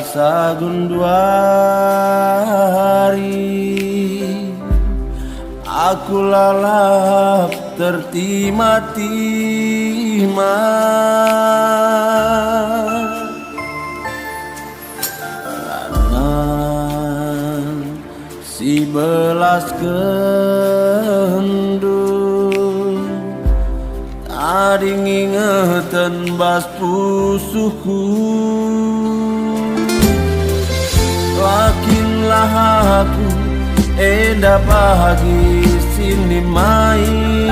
sagunduari aku lalap tertima-tima kanan si belas kendul tadi ngingetan bas pusuhku lakinlah aku enda pagi sini main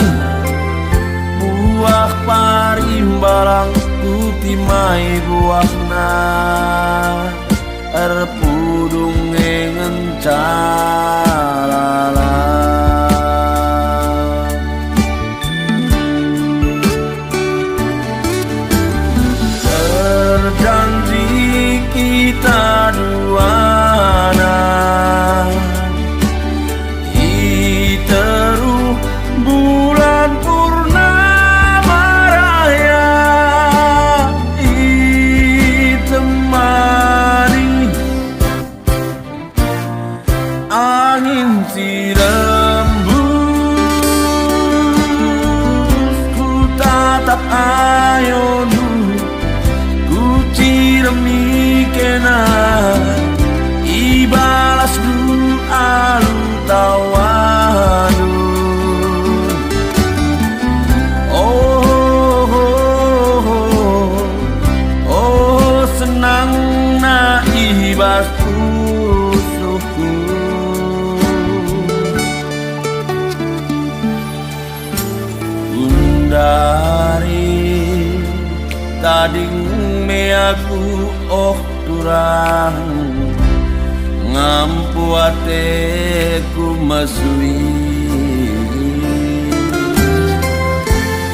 buah parimbalang kutimai buahna erpudung ngencalala terjanji kita duana angin si rembus ku tatap ayonu ku ciremi kena ibalas du alu tawadu oh senang na ibas pusuhku dari tading me aku turang ngampu ateku masui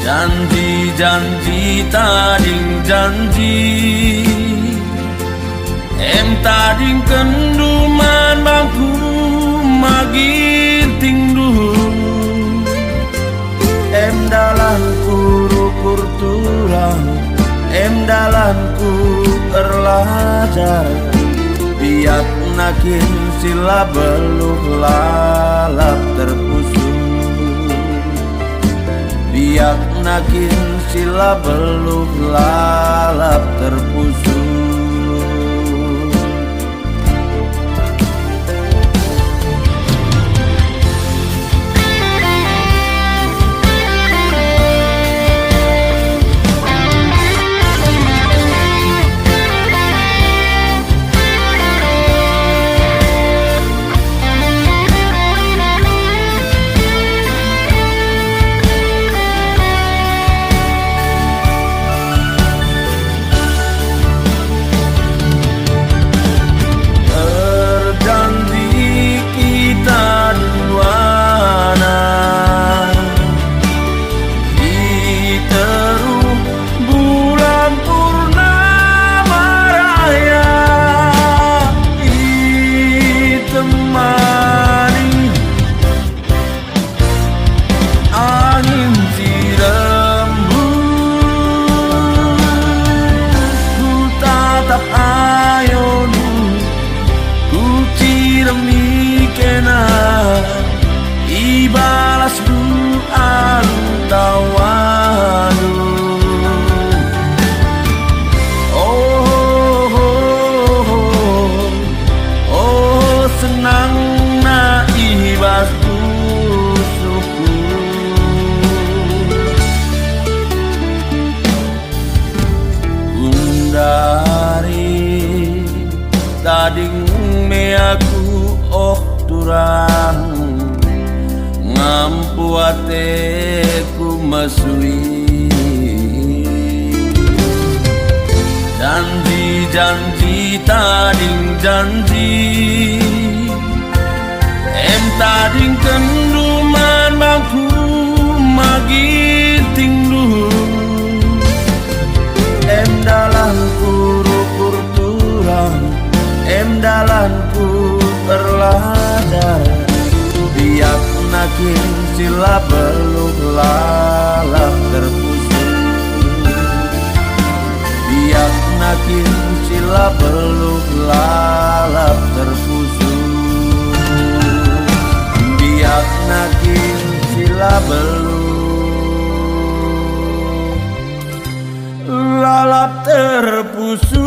janji tading janji tading kenduman bangku maginting duh dalanku rukur turang dalanku terlajar biak nakin sila beluh lalap terpusung biak nakin sila beluh lalap terpusung ibalas doa tawadu oh senang na ibas pusuhku undari tading me aku turang ngampu ateku masui janji tading janji tading kenduman bangku maginting duh dalanku rukur turang dalanku terlajar biak nakin sila beluh lalap terpusung biak nakin sila sila beluk lalap terpusu. Biak nakin sila beluk lalap terpusu.